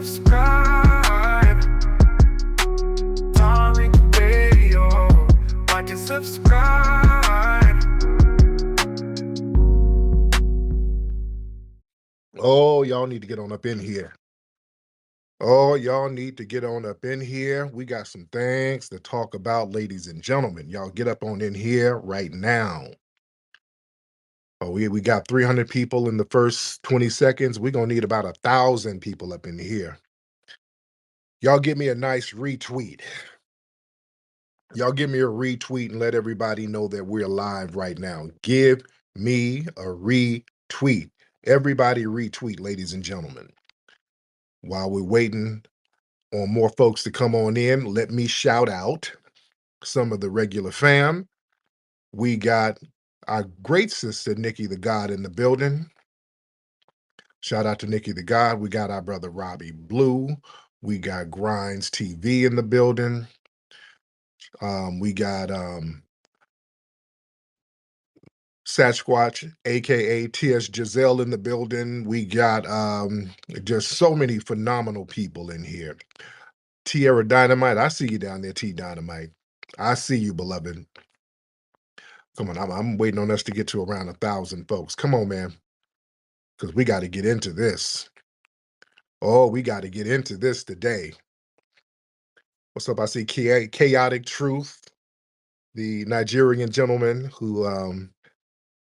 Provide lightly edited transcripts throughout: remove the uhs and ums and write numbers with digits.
subscribe. Darling Radio, like and subscribe. Oh, y'all need to get on up in here. Oh, y'all need to get on up in here. We got some things to talk about, ladies and gentlemen. Y'all get up on in here right now. Oh, we got 300 people in the first 20 seconds. We're going to need about 1,000 people up in here. Y'all give me a nice retweet. Y'all give me a retweet and let everybody know that we're live right now. Give me a retweet. Everybody retweet, ladies and gentlemen. While we're waiting on more folks to come on in, let me shout out some of the regular fam. We got our great sister, Nikki the God, in the building. Shout out to Nikki the God. We got our brother, Robbie Blue. We got Grinds TV in the building. We got Sasquatch, aka TS Giselle, in the building. We got just so many phenomenal people in here. Tierra Dynamite, I see you down there, T Dynamite. I see you, beloved. Come on, I'm waiting on us to get to around 1,000 folks. Come on, man, because we got to get into this. Oh, we got to get into this today. What's up? I see Chaotic Truth, the Nigerian gentleman who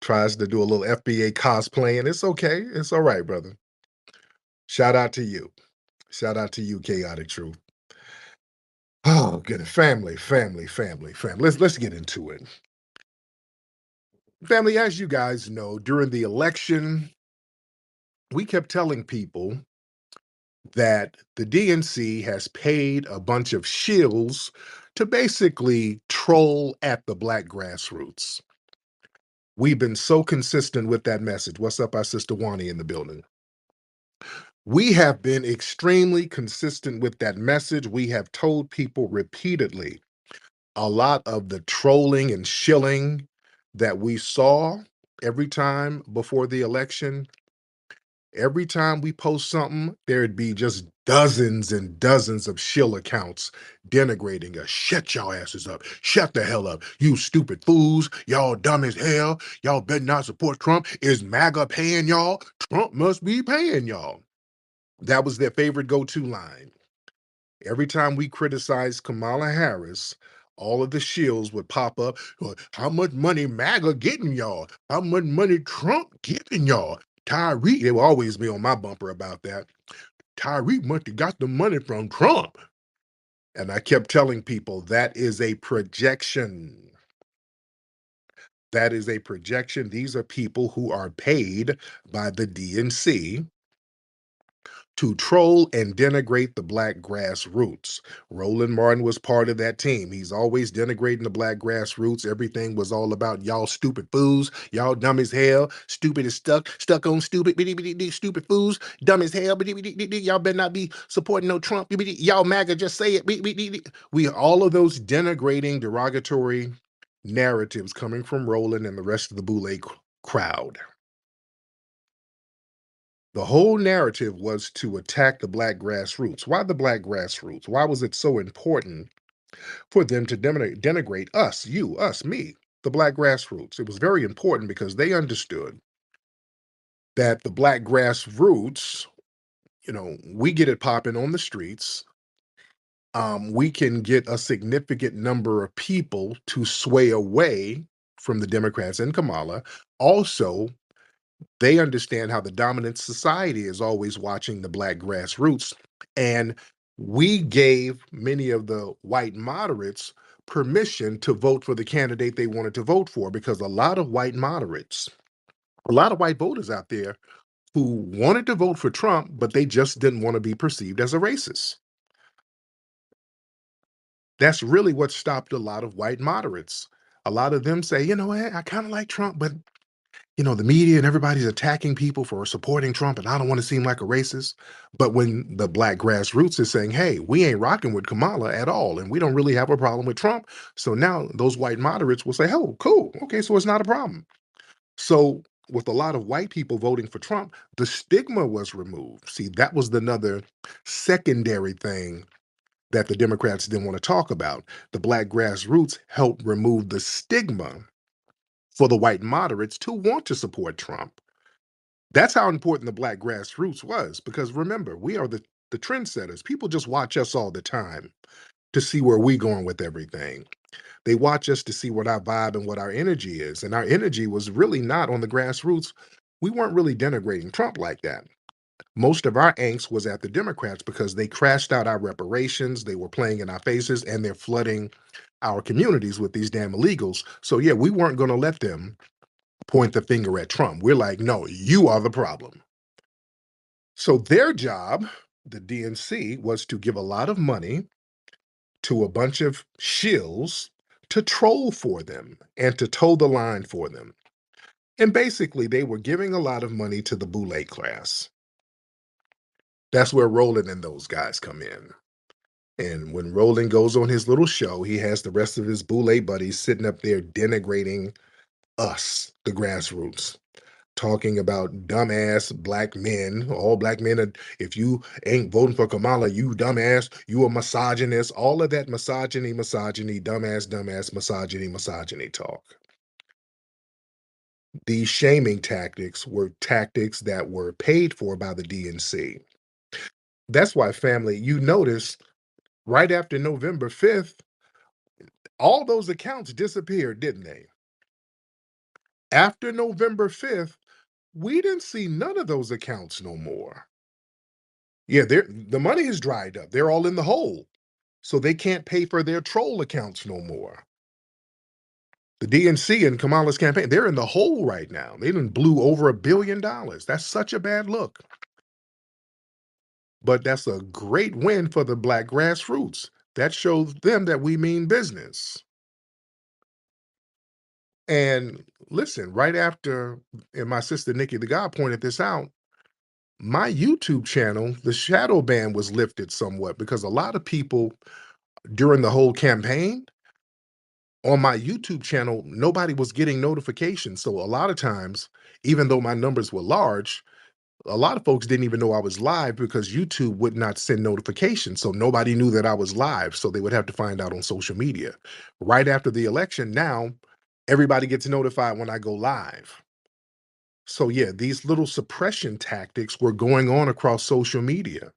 tries to do a little FBA cosplay, and it's okay. It's all right, brother. Shout out to you. Shout out to you, Chaotic Truth. Oh, good. Family. Let's get into it. Family, as you guys know, during the election, we kept telling people that the DNC has paid a bunch of shills to basically troll at the Black grassroots. We've been so consistent with that message. What's up, our sister Wani in the building? We have been extremely consistent with that message. We have told people repeatedly a lot of the trolling and shilling that we saw every time before the election. Every time we post something, there'd be just dozens and dozens of shill accounts denigrating us. Shut y'all asses up. Shut the hell up. You stupid fools. Y'all dumb as hell. Y'all better not support Trump. Is MAGA paying y'all? Trump must be paying y'all. That was their favorite go-to line. Every time we criticized Kamala Harris, all of the shills would pop up. How much money MAGA getting y'all? How much money Trump giving y'all? Tariq, they will always be on my bumper about that. Tariq must have got the money from Trump. And I kept telling people that is a projection. That is a projection. These are people who are paid by the DNC to troll and denigrate the Black grassroots. Roland Martin was part of that team. He's always denigrating the Black grassroots. Everything was all about y'all stupid fools, y'all dumb as hell, stupid as stuck on stupid, stupid fools, dumb as hell, y'all better not be supporting no Trump, y'all MAGA, just say it. We all of those denigrating, derogatory narratives coming from Roland and the rest of the Boule crowd. The whole narrative was to attack the Black grassroots. Why the Black grassroots? Why was it so important for them to denigrate us, you, us, me, the Black grassroots? It was very important because they understood that the Black grassroots, we get it popping on the streets. We can get a significant number of people to sway away from the Democrats and Kamala. Also, they understand how the dominant society is always watching the Black grassroots. And we gave many of the white moderates permission to vote for the candidate they wanted to vote for, because a lot of white moderates, a lot of white voters out there who wanted to vote for Trump, but they just didn't want to be perceived as a racist. That's really what stopped a lot of white moderates. A lot of them say, you know what, I kind of like Trump, but the media and everybody's attacking people for supporting Trump, and I don't want to seem like a racist. But when the Black grassroots is saying, hey, we ain't rocking with Kamala at all, and we don't really have a problem with Trump. So now those white moderates will say, oh, cool. Okay, so it's not a problem. So with a lot of white people voting for Trump, the stigma was removed. See, that was another secondary thing that the Democrats didn't want to talk about. The black grassroots helped remove the stigma for the white moderates to want to support Trump. That's how important the black grassroots was, because remember, we are the trendsetters. People just watch us all the time to see where we going with everything. They watch us to see what our vibe and what our energy is. And our energy was really not on the grassroots. We weren't really denigrating Trump like that. Most of our angst was at the Democrats because they crashed out our reparations, they were playing in our faces, and they're flooding our communities with these damn illegals. So yeah, we weren't going to let them point the finger at Trump. We're like, no, you are the problem. So their job, the DNC, was to give a lot of money to a bunch of shills to troll for them and to toe the line for them. And basically, they were giving a lot of money to the boule class. That's where Roland and those guys come in. And when Roland goes on his little show, he has the rest of his boule buddies sitting up there denigrating us, the grassroots, talking about dumbass black men. All black men are, if you ain't voting for Kamala, you dumbass, you a misogynist, all of that misogyny, dumbass, misogyny talk. These shaming tactics were tactics that were paid for by the DNC. That's why, family, you notice right after November 5th, all those accounts disappeared, didn't they? After November 5th, we didn't see none of those accounts no more. Yeah, the money has dried up. They're all in the hole. So they can't pay for their troll accounts no more. The DNC and Kamala's campaign, they're in the hole right now. They done blew over $1 billion. That's such a bad look. But that's a great win for the black grassroots. That shows them that we mean business. And listen, right after, and my sister Nikki the God pointed this out, my YouTube channel, the shadow ban was lifted somewhat because a lot of people during the whole campaign on my YouTube channel, nobody was getting notifications. So a lot of times, even though my numbers were large, a lot of folks didn't even know I was live because YouTube would not send notifications. So nobody knew that I was live. So they would have to find out on social media. Right after the election, now everybody gets notified when I go live. So yeah, these little suppression tactics were going on across social media.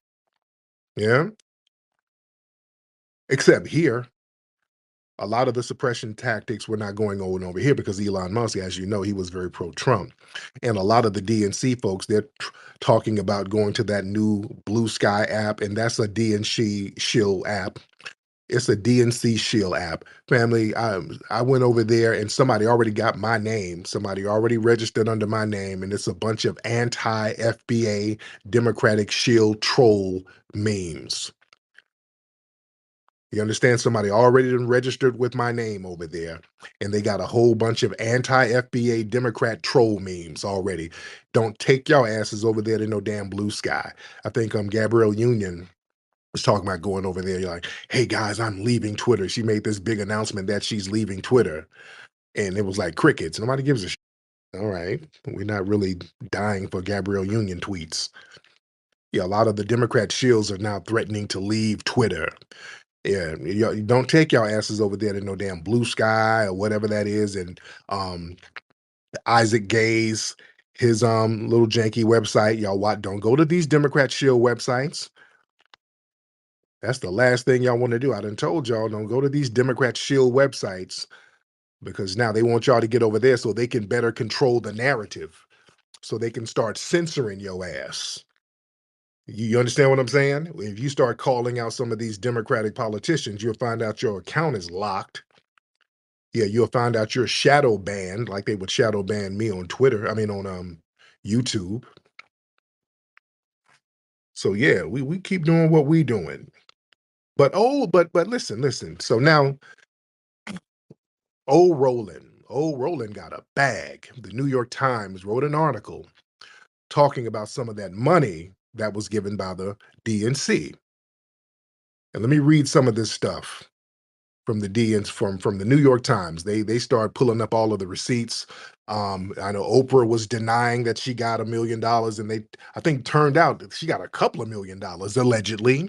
Yeah. Except here, a lot of the suppression tactics were not going on over here because Elon Musk, as you know, he was very pro-Trump. And a lot of the DNC folks, they're talking about going to that new Blue Sky app, and that's a DNC Shill app. It's a DNC Shill app. Family, I went over there and somebody already got my name. Somebody already registered under my name, and it's a bunch of anti-FBA Democratic Shill troll memes. You understand? Somebody already done registered with my name over there, and they got a whole bunch of anti-FBA Democrat troll memes already. Don't take your asses over there to no damn Blue Sky. I think Gabrielle Union was talking about going over there. You're like, hey guys, I'm leaving Twitter. She made this big announcement that she's leaving Twitter, and it was like crickets. Nobody gives a shit. All right, we're not really dying for Gabrielle Union tweets. Yeah, a lot of the Democrat shills are now threatening to leave Twitter. Yeah, you don't take your asses over there to no damn Blue Sky or whatever that is, and Isaac Gay's his little janky website. Y'all don't go to these Democrat shill websites. That's the last thing y'all want to do. I done told y'all, don't go to these Democrat shill websites because now they want y'all to get over there so they can better control the narrative, so they can start censoring your ass. You understand what I'm saying? If you start calling out some of these Democratic politicians, you'll find out your account is locked. Yeah, you'll find out you're shadow banned, like they would shadow ban me on Twitter. I mean, on YouTube. So yeah, we keep doing what we doing. But but listen. So now, old Roland got a bag. The New York Times wrote an article talking about some of that money that was given by the DNC. And let me read some of this stuff from the DNC from the New York Times. They start pulling up all of the receipts. I know Oprah was denying that she got $1 million, and I think, turned out that she got a couple of $1 million allegedly.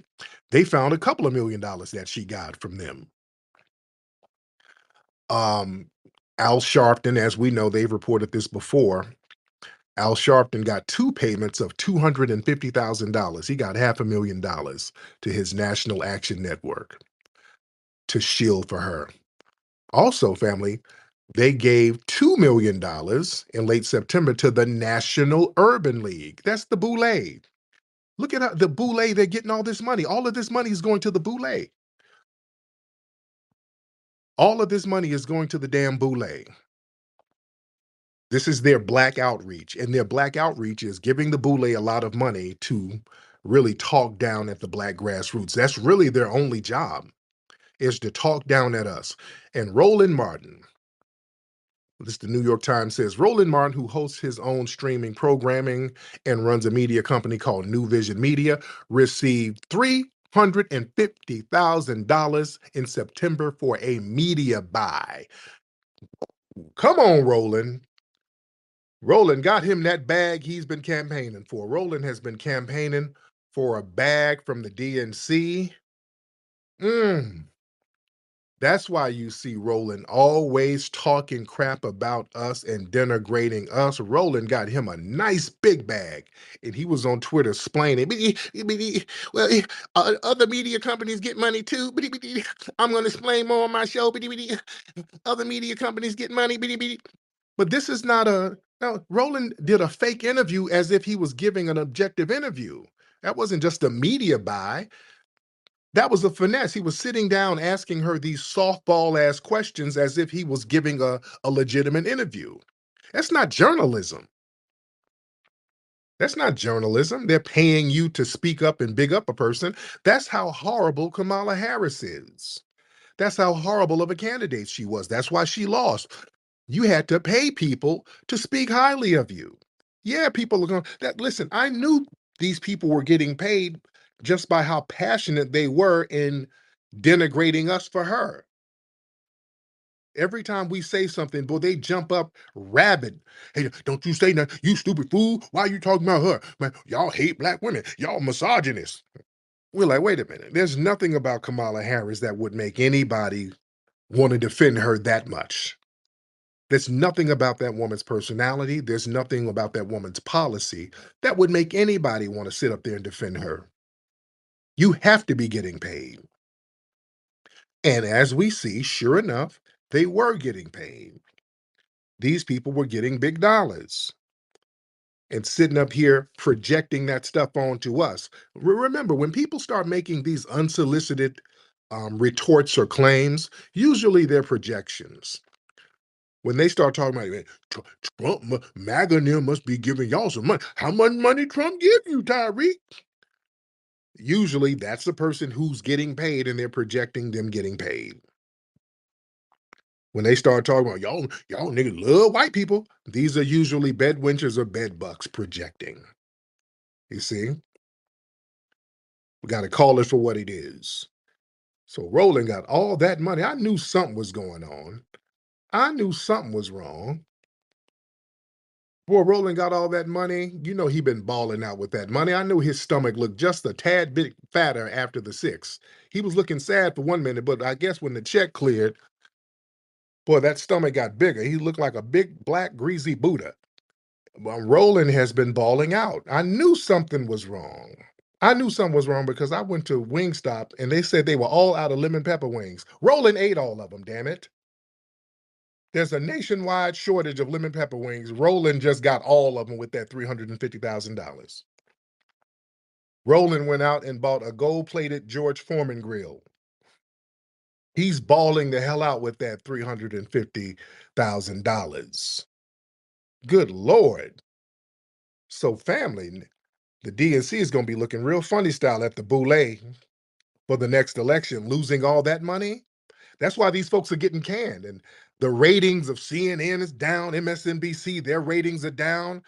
They found a couple of $1 million that she got from them. Um, Al Sharpton, as we know, they've reported this before. Al Sharpton got two payments of $250,000. He got $500,000 to his National Action Network to shield for her. Also, family, they gave $2 million in late September to the National Urban League. That's the Boule. Look at the Boule, they're getting all this money. All of this money is going to the Boule. All of this money is going to the damn Boule. This is their Black Outreach, and their Black Outreach is giving the Boule a lot of money to really talk down at the Black grassroots. That's really their only job, is to talk down at us. And Roland Martin, this the New York Times says, Roland Martin, who hosts his own streaming programming and runs a media company called New Vision Media, received $350,000 in September for a media buy. Come on, Roland. Roland got him that bag he's been campaigning for. Roland has been campaigning for a bag from the DNC. That's why you see Roland always talking crap about us and denigrating us. Roland got him a nice big bag, and he was on Twitter explaining, well, other media companies get money too. I'm going to explain more on my show. Other media companies get money. But this is not no, Roland did a fake interview as if he was giving an objective interview. That wasn't just a media buy. That was a finesse. He was sitting down asking her these softball ass questions as if he was giving a legitimate interview. That's not journalism. That's not journalism. They're paying you to speak up and big up a person. That's how horrible Kamala Harris is. That's how horrible of a candidate she was. That's why she lost. You had to pay people to speak highly of you. Yeah, people are going that listen, I knew these people were getting paid just by how passionate they were in denigrating us for her. Every time we say something, boy, they jump up rabid. Hey, don't you say nothing, you stupid fool. Why are you talking about her? Man, y'all hate black women. Y'all misogynists. We're like, wait a minute. There's nothing about Kamala Harris that would make anybody want to defend her that much. There's nothing about that woman's personality. There's nothing about that woman's policy that would make anybody want to sit up there and defend her. You have to be getting paid. And as we see, sure enough, they were getting paid. These people were getting big dollars and sitting up here projecting that stuff onto us. Remember, when people start making these unsolicited retorts or claims, usually they're projections. When they start talking about Trump, MAGA and them must be giving y'all some money. How much money Trump give you, Tariq? Usually that's the person who's getting paid and they're projecting them getting paid. When they start talking about y'all niggas love white people, these are usually bedwenchers or bedbugs projecting. You see? We got to call it for what it is. So Roland got all that money. I knew something was going on. I knew something was wrong. Boy, Roland got all that money. You know he been balling out with that money. I knew his stomach looked just a tad bit fatter after the 6. He was looking sad for 1 minute, but I guess when the check cleared, boy, that stomach got bigger. He looked like a big, black, greasy Buddha. Well, Roland has been balling out. I knew something was wrong. I knew something was wrong because I went to Wingstop and they said they were all out of lemon pepper wings. Roland ate all of them, damn it. There's a nationwide shortage of lemon pepper wings. Roland just got all of them with that $350,000. Roland went out and bought a gold-plated George Foreman grill. He's balling the hell out with that $350,000. Good Lord. So family, the DNC is going to be looking real funny style at the Boule for the next election, losing all that money. That's why these folks are getting canned. And the ratings of CNN is down, MSNBC, their ratings are down.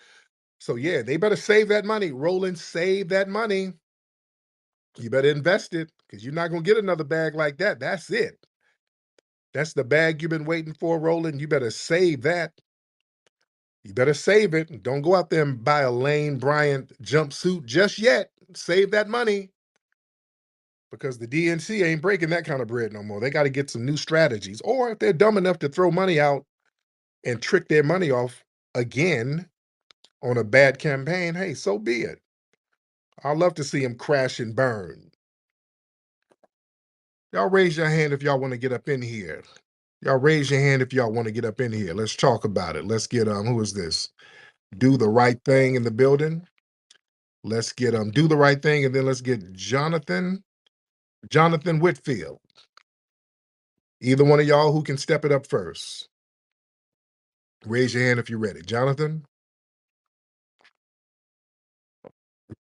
So yeah, they better save that money. Roland, save that money. You better invest it because you're not going to get another bag like that. That's it. That's the bag you've been waiting for, Roland. You better save that. You better save it. Don't go out there and buy a Lane Bryant jumpsuit just yet. Save that money because the DNC ain't breaking that kind of bread no more. They got to get some new strategies. Or if they're dumb enough to throw money out and trick their money off again on a bad campaign, hey, so be it. I'd love to see them crash and burn. Y'all raise your hand if y'all want to get up in here. Y'all raise your hand if y'all want to get up in here. Let's talk about it. Let's get who is this? Do the right thing in the building. Let's get do the right thing, and then let's get Jonathan Whitfield. Either one of y'all who can step it up first. Raise your hand if you're ready. Jonathan?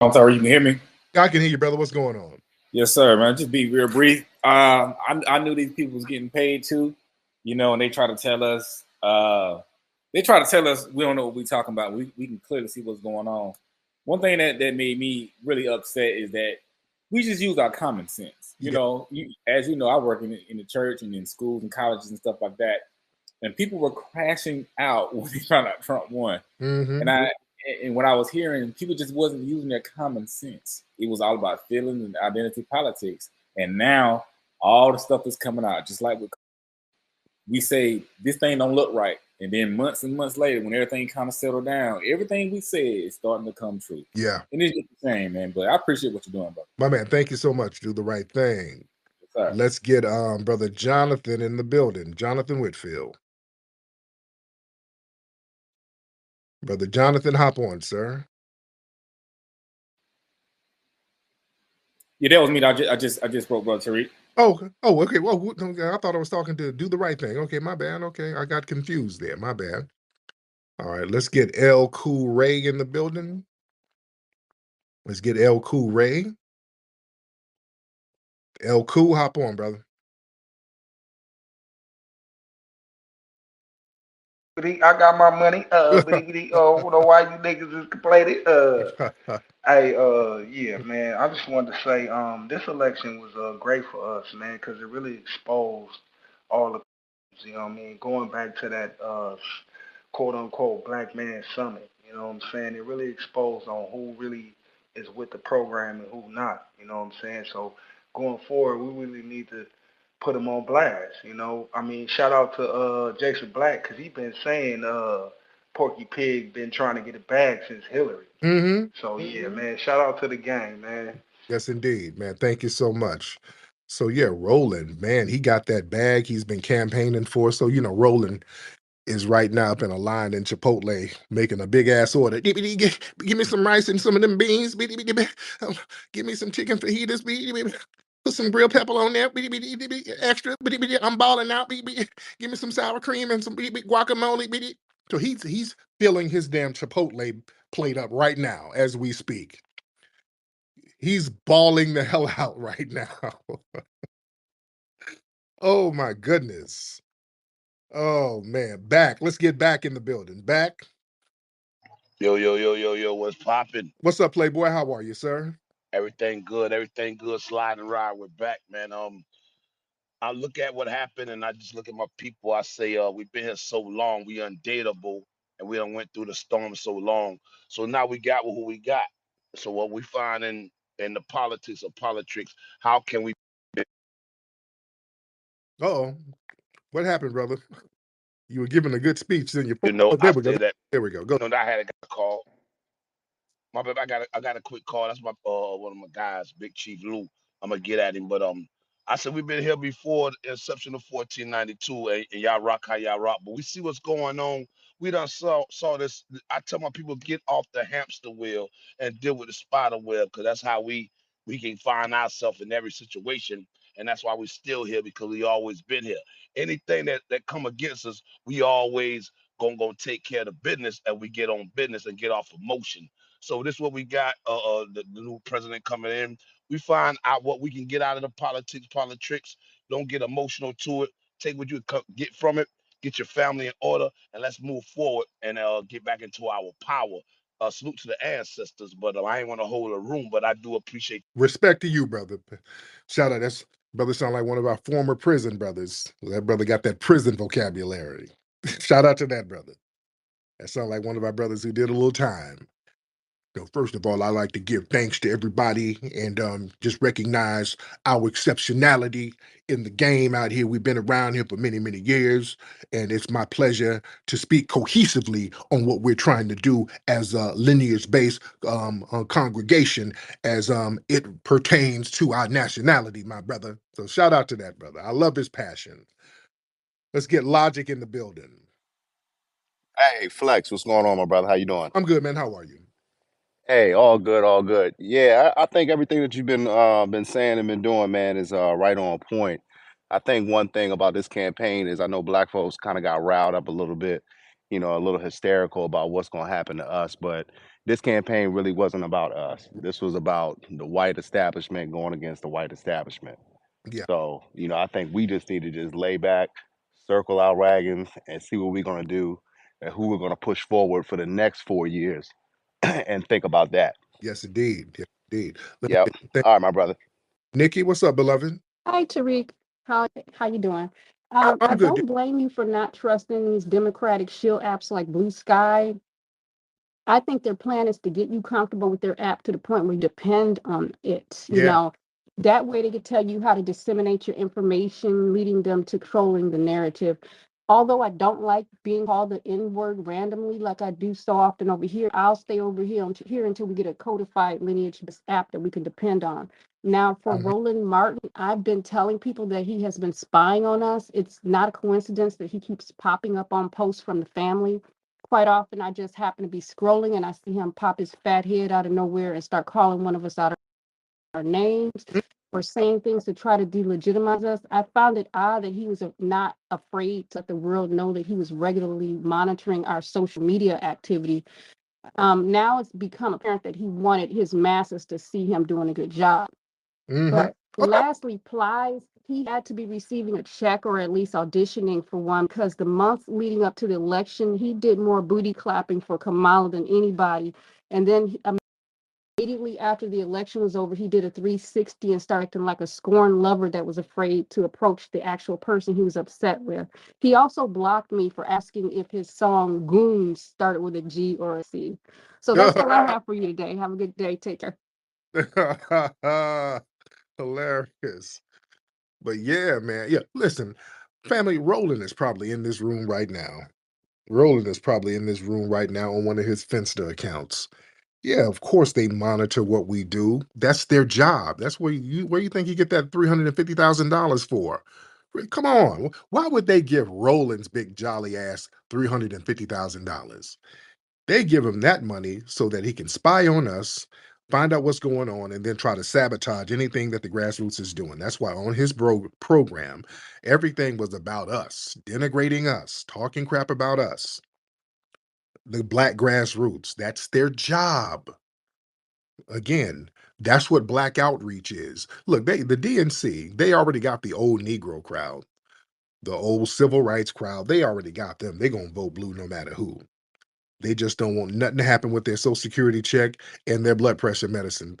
I'm sorry, you can hear me? I can hear you, brother. What's going on? Yes, sir, man. Just be real brief. I knew these people was getting paid too, and they try to tell us we don't know what we're talking about. We can clearly see what's going on. One thing that made me really upset is that we just use our common sense. As you know, I work in the church and in schools and colleges and stuff like that. And people were crashing out when they found out Trump won. Mm-hmm. And what I was hearing, people just wasn't using their common sense. It was all about feelings and identity politics. And now all the stuff is coming out, just like we say, this thing don't look right. And then months and months later, when everything kind of settled down, everything we said is starting to come true. Yeah. And it's just the same, man. But I appreciate what you're doing, brother. My man, thank you so much. Do the right thing. Yes, let's get Brother Jonathan in the building. Jonathan Whitfield. Brother Jonathan, hop on, sir. Yeah, that was me. I just broke Brother Tariq. Oh, okay. Well, I thought I was talking to Do the Right Thing. Okay, my bad. Okay, I got confused there. My bad. All right, let's get L Cool Ray in the building. Let's get L Cool Ray. L Cool, hop on, brother. I got my money. Don't know why you niggas is complaining. Yeah, man. I just wanted to say, this election was great for us, man, because it really exposed all the, you know what I mean, going back to that quote unquote black man summit. You know what I'm saying? It really exposed on who really is with the program and who not. You know what I'm saying? So going forward, we really need to put him on blast. I mean, shout out to Jason Black because he been saying Porky Pig been trying to get it back since Hillary. Mm-hmm. So yeah, man, shout out to the gang, man. Yes, indeed, man. Thank you so much. So yeah, Roland, man, he got that bag he's been campaigning for. So Roland is right now up in a line in Chipotle making a big ass order. Give me some rice and some of them beans. Give me some chicken fajitas. Put some grilled pepper on there. Extra. I'm balling out. Give me some sour cream and some guacamole. So he's filling his damn Chipotle plate up right now as we speak. He's balling the hell out right now. Oh my goodness. Oh man, back. Let's get back in the building. Back. Yo, what's popping? What's up, Playboy? How are you, sir? Everything good, sliding ride, we're back, man. I look at what happened and I just look at my people. I say, we've been here so long, we undateable, and we done went through the storm so long. So now we got who we got. So what we find in the politics of politics, how can we Uh-oh. What happened, brother? You were giving a good speech, then you I say that there we go. Go. I had a call. My bad, I got a quick call. That's my one of my guys, Big Chief Lou. I'm gonna get at him, but I said we've been here before the inception of 1492, and y'all rock how y'all rock. But we see what's going on. We done saw this. I tell my people get off the hamster wheel and deal with the spider web, because that's how we can find ourselves in every situation, and that's why we still here, because we always been here. Anything that come against us, we always gonna take care of the business, and we get on business and get off emotion. So this is what we got. The new president coming in. We find out what we can get out of the politics. Don't get emotional to it. Take what you get from it. Get your family in order, and let's move forward and get back into our power. Salute to the ancestors, but I ain't want to hold a room, but I do appreciate. Respect to you, brother. Shout out. That's brother sound like one of our former prison brothers. That brother got that prison vocabulary. Shout out to that brother. That sounds like one of our brothers who did a little time. So first of all, I like to give thanks to everybody and just recognize our exceptionality in the game out here. We've been around here for many, many years, and it's my pleasure to speak cohesively on what we're trying to do as a lineage-based congregation as it pertains to our nationality, my brother. So shout out to that brother. I love his passion. Let's get Logic in the building. Hey, Flex, what's going on, my brother? How you doing? I'm good, man. How are you? Hey, all good, all good. Yeah, I think everything that you've been saying and been doing, man, is right on point. I think one thing about this campaign is I know black folks kind of got riled up a little bit, a little hysterical about what's going to happen to us. But this campaign really wasn't about us. This was about the white establishment going against the white establishment. Yeah. So, I think we just need to just lay back, circle our wagons, and see what we're going to do and who we're going to push forward for the next 4 years and think about that. Yes, indeed. Yes, indeed. Yep. All right, my brother. Nikki, what's up, beloved? Hi, Tariq. How you doing? I'm I good. don't blame you for not trusting these Democratic shill apps like Blue Sky. I think their plan is to get you comfortable with their app to the point where you depend on it. Yeah. That way they could tell you how to disseminate your information, leading them to trolling the narrative. Although I don't like being called the N-word randomly like I do so often over here, I'll stay over here until we get a codified lineage-based app that we can depend on. Now, for Roland Martin, I've been telling people that he has been spying on us. It's not a coincidence that he keeps popping up on posts from the family. Quite often, I just happen to be scrolling and I see him pop his fat head out of nowhere and start calling one of us out of our names or saying things to try to delegitimize us. I found it odd that he was not afraid to let the world know that he was regularly monitoring our social media activity. Now it's become apparent that he wanted his masses to see him doing a good job. But lastly, Plies, he had to be receiving a check or at least auditioning for one because the months leading up to the election, he did more booty clapping for Kamala than anybody. And then immediately after the election was over, he did a 360 and started acting like a scorned lover that was afraid to approach the actual person he was upset with. He also blocked me for asking if his song Goons started with a G or a C. So that's all I have for you today. Have a good day. Take care. Hilarious. But yeah, man. Yeah, listen, family, Roland is probably in this room right now. Roland is probably in this room right now on one of his Finsta accounts. Yeah, of course they monitor what we do. That's their job. That's where you think you get that $350,000 for. Come on. Why would they give Roland's big jolly ass $350,000? They give him that money so that he can spy on us, find out what's going on, and then try to sabotage anything that the grassroots is doing. That's why on his program, everything was about us, denigrating us, talking crap about us. The black grassroots, that's their job. Again, that's what Black Outreach is. Look, the DNC, they already got the old Negro crowd, the old civil rights crowd. They already got them. They're going to vote blue no matter who. They just don't want nothing to happen with their Social Security check and their blood pressure medicine.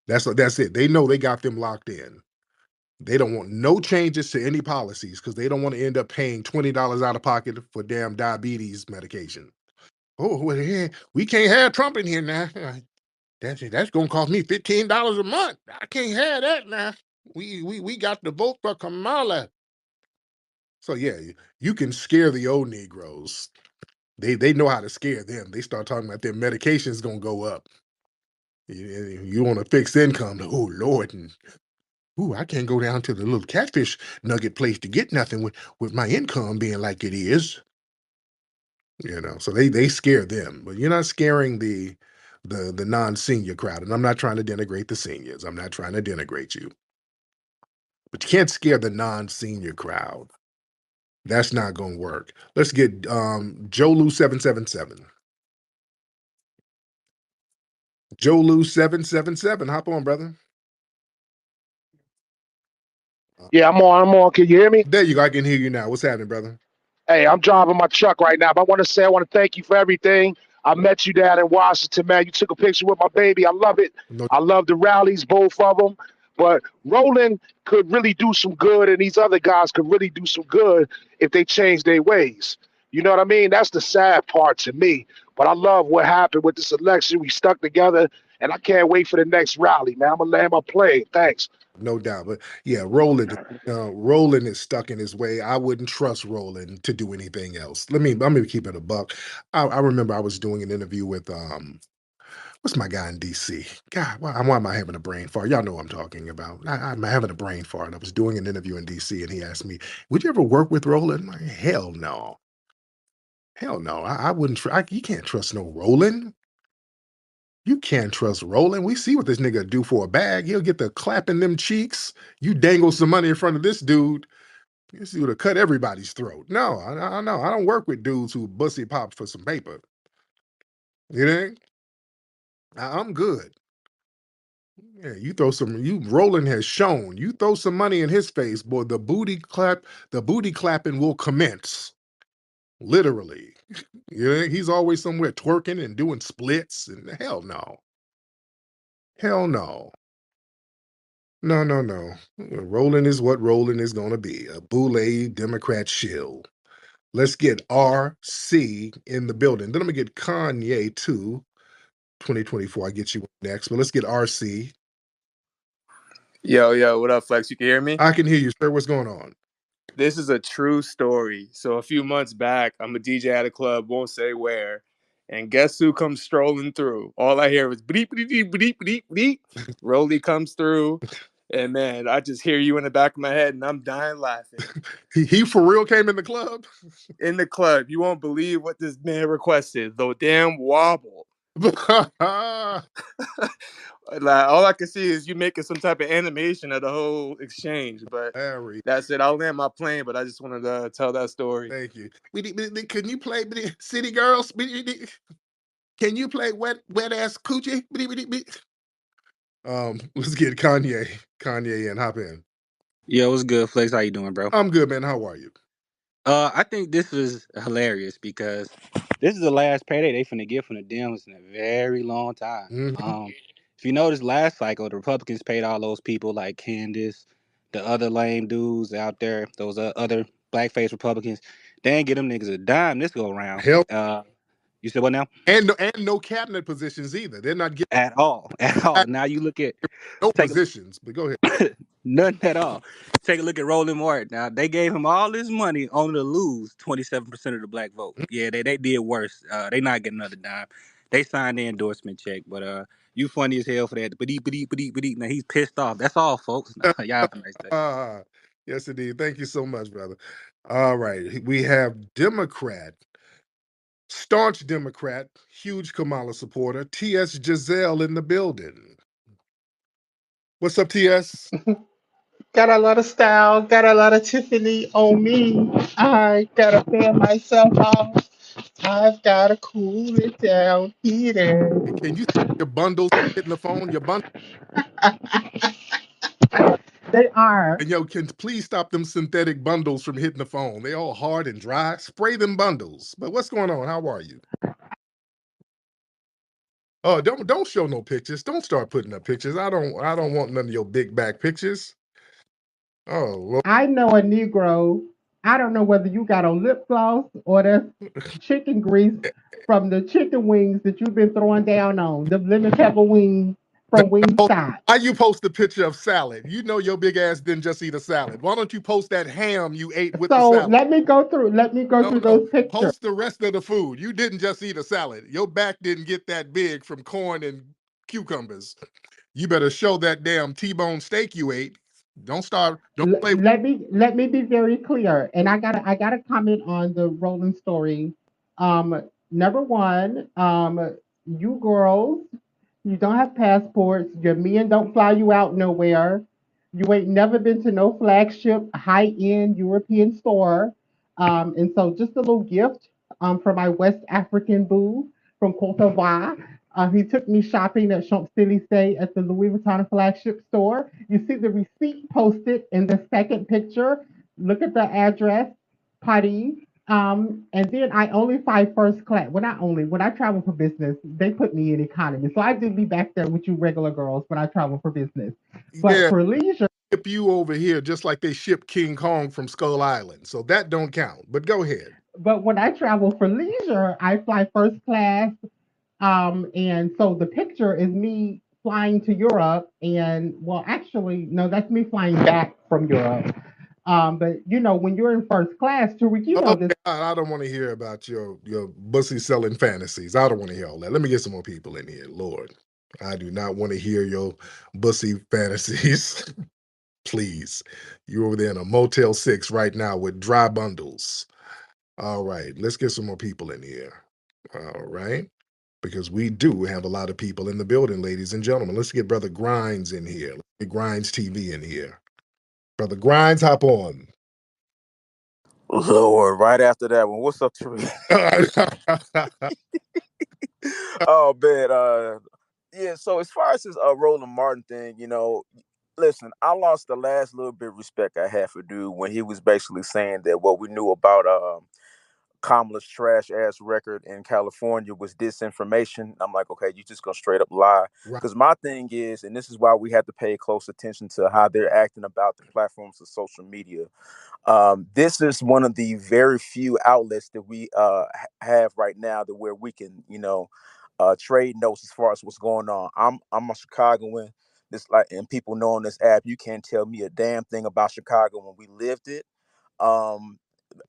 That's it. They know they got them locked in. They don't want no changes to any policies because they don't want to end up paying $20 out of pocket for damn diabetes medication. Oh, well, yeah, we can't have Trump in here now. That's gonna cost me $15 a month. I can't have that now. We got to vote for Kamala. So yeah, you can scare the old Negroes. They know how to scare them. They start talking about their medication's gonna go up. You want a fixed income? Oh Lord, and I can't go down to the little catfish nugget place to get nothing with my income being like it is. So they scare them, but you're not scaring the non-senior crowd. And I'm not trying to denigrate the seniors. I'm not trying to denigrate you. But you can't scare the non-senior crowd. That's not gonna work. Let's get Jolu 777. Jolu 777. Hop on, brother. Yeah, I'm on. Can you hear me? There you go. I can hear you now. What's happening, brother? Hey, I'm driving my truck right now, but I want to thank you for everything. I met you down in Washington, man. You took a picture with my baby. I love it. No. I love the rallies, both of them. But Roland could really do some good, and these other guys could really do some good if they change their ways. You know what I mean? That's the sad part to me. But I love what happened with this election. We stuck together, and I can't wait for the next rally, man. I'm gonna land my plane. Thanks. No doubt. But yeah, Roland is stuck in his way. I wouldn't trust Roland to do anything else. I'm gonna keep it a buck. I remember I was doing an interview with what's my guy in DC? God, why am I having a brain fart? Y'all know what I'm talking about. I'm having a brain fart. I was doing an interview in DC and he asked me, would you ever work with Roland? I'm like, hell no. Hell no. I wouldn't you can't trust no Roland. You can't trust Roland. We see what this nigga do for a bag. He'll get the clap in them cheeks. You dangle some money in front of this dude. This dude will cut everybody's throat. No, I know. I don't work with dudes who bussy pop for some paper. You think? I'm good. Yeah, Roland has shown. You throw some money in his face, boy, the booty clapping will commence. Literally. Yeah, he's always somewhere twerking and doing splits, and hell no. Hell no. No. Roland is what Roland is going to be, a boule Democrat shill. Let's get RC in the building. Then I'm going to get Kanye too. 2024, I get you next, but let's get RC. Yo, what up, Flex? You can hear me? I can hear you, sir. What's going on? This is a true story. So a few months back, I'm a DJ at a club, won't say where, and guess who comes strolling through? All I hear is bleep, bleep, bleep, bleep, bleep. Rolly comes through, and man, I just hear you in the back of my head, and I'm dying laughing. He for real came in the club? In the club. You won't believe what this man requested. The damn wobble. Like, all I can see is you making some type of animation of the whole exchange, but that's it. I'll land my plane, but I just wanted to tell that story. Thank you. Can you play City Girls? Can you play wet ass coochie? Let's get Kanye in. Hop in. Yo, what's good, Flex? How you doing, bro? I'm good, man. How are you? I think this is hilarious because this is the last payday they finna get from the Dems in a very long time. Mm-hmm. If you notice, last cycle the Republicans paid all those people like Candace, the other lame dudes out there, those other blackface Republicans. They ain't get them niggas a dime this go around. Hell. You said what now? And no cabinet positions either. They're not getting at all. Now you look at no positions, but go ahead. Nothing at all. Take a look at Roland Martin. Now they gave him all this money only to lose 27% of the black vote. Yeah, they did worse. They not getting another dime. They signed the endorsement check, but you funny as hell for that. But now he's pissed off. That's all, folks. Y'all have a nice day. Yes, indeed. Thank you so much, brother. All right, we have Democrat. Staunch Democrat, huge Kamala supporter, T.S. Giselle in the building. What's up, T.S.? Got a lot of style, got a lot of Tiffany on me. I gotta fan myself off. I've gotta cool it down here. Can you see your bundles hitting the phone? Your bundles? They are. And can please stop them synthetic bundles from hitting the phone. They all hard and dry. Spray them bundles. But what's going on? How are you? Oh, don't show no pictures. Don't start putting up pictures. I don't want none of your big back pictures. Oh, Lord. I know a Negro. I don't know whether you got on lip gloss or that's chicken grease from the chicken wings that you've been throwing down on, the lemon pepper wings from Wingstop. Why you post a picture of salad? You know your big ass didn't just eat a salad. Why don't you post that ham you ate with the salad? So let me go through those pictures. Post the rest of the food. You didn't just eat a salad. Your back didn't get that big from corn and cucumbers. You better show that damn T-bone steak you ate. Don't play. Let me be very clear, and I gotta comment on the Roland story. Number one, you girls, you don't have passports. Your men don't fly you out nowhere. You ain't never been to no flagship high-end European store. And so just a little gift for my West African boo from Cote d'Ivoire. He took me shopping at Champs-Élysées at the Louis Vuitton flagship store. You see the receipt posted in the second picture. Look at the address, Paris. And then I only fly first class. Well, not only, when I travel for business, they put me in economy. So I do be back there with you regular girls when I travel for business. But for leisure, ship you over here just like they shipped King Kong from Skull Island. So that don't count. But go ahead. But when I travel for leisure, I fly first class. And so the picture is me flying to Europe, and well, actually, no, that's me flying back from Europe. But you know, when you're in first class, Tariq, you know Okay, this. I don't want to hear about your bussy selling fantasies. I don't want to hear all that. Let me get some more people in here. Lord, I do not want to hear your bussy fantasies. Please. You're over there in a Motel 6 right now with dry bundles. All right, let's get some more people in here. All right. Because we do have a lot of people in the building, ladies and gentlemen. Let's get Brother Grinds in here. Let's get Grinds TV in here. Brother Grinds, hop on. Lord, right after that one. What's up, Tariq? Oh man, yeah. So as far as this Roland Martin thing, listen, I lost the last little bit of respect I had for dude when he was basically saying that what we knew about Kamala's trash ass record in California was disinformation. I'm like, okay, you just gonna straight up lie. Right. Because my thing is, and this is why we have to pay close attention to how they're acting about the platforms of social media. This is one of the very few outlets that we have right now that where we can, trade notes as far as what's going on. I'm a Chicagoan. This like, and people know on this app, you can't tell me a damn thing about Chicago when we lived it. Um,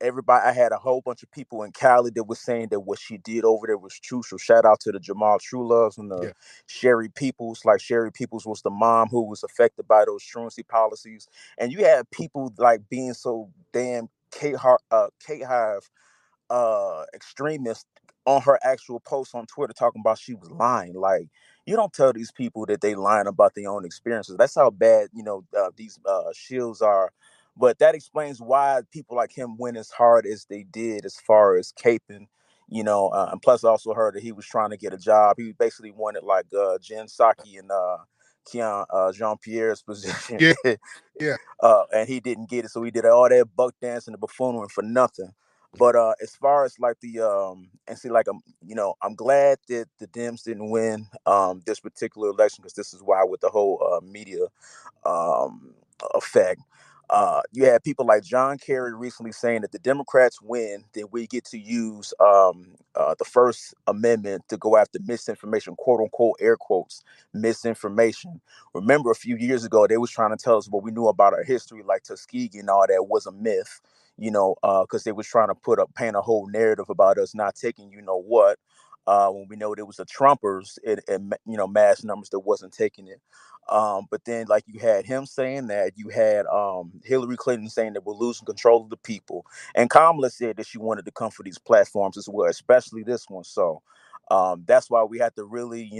Everybody, I had a whole bunch of people in Cali that was saying that what she did over there was true. So shout out to the Jamal Trueloves and the Yeah. Sherry Peoples. Like Sherry Peoples was the mom who was affected by those truancy policies. And you had people like being so damn Kate Hive extremist on her actual post on Twitter talking about she was lying. Like, you don't tell these people that they lying about their own experiences. That's how bad these shills are. But that explains why people like him went as hard as they did as far as caping. And plus I also heard that he was trying to get a job. He basically wanted like Jen Psaki and Jean Pierre's position. Yeah. Yeah. And he didn't get it, so he did all that buck dancing and buffoonery for nothing. But as far as like the and see, like I'm glad that the Dems didn't win this particular election, because this is why with the whole media effect. You had people like John Kerry recently saying that the Democrats win, then we get to use the First Amendment to go after misinformation, quote unquote, air quotes, misinformation. Remember, a few years ago, they was trying to tell us what we knew about our history, like Tuskegee and all that was a myth, because they was trying to paint a whole narrative about us not taking what. When we know there was the Trumpers in mass numbers that wasn't taking it. But then, like, you had him saying that, you had Hillary Clinton saying that we're losing control of the people, and Kamala said that she wanted to come for these platforms as well, especially this one. So that's why we have to really,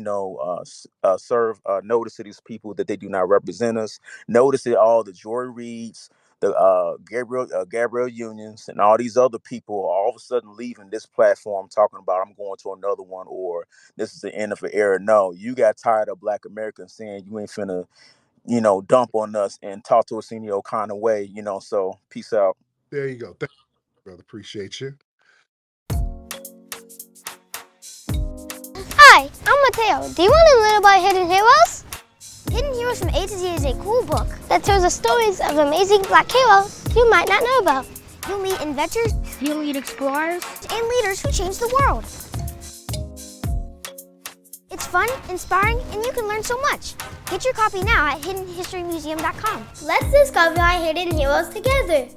serve notice to these people that they do not represent us. Notice that all the Joy Reids, the Gabrielle Unions, and all these other people are all of a sudden leaving this platform talking about I'm going to another one, or this is the end of an era. No, you got tired of Black Americans saying you ain't finna, dump on us and talk to us any old kind of way, so peace out. There you go. Thank you, brother. Appreciate you. Hi, I'm Mateo. Do you want to learn about Hidden Heroes? Hidden Heroes from A to Z is a cool book that tells the stories of amazing Black heroes you might not know about. You'll meet inventors, you'll meet explorers, and leaders who change the world. It's fun, inspiring, and you can learn so much. Get your copy now at hiddenhistorymuseum.com. Let's discover our hidden heroes together.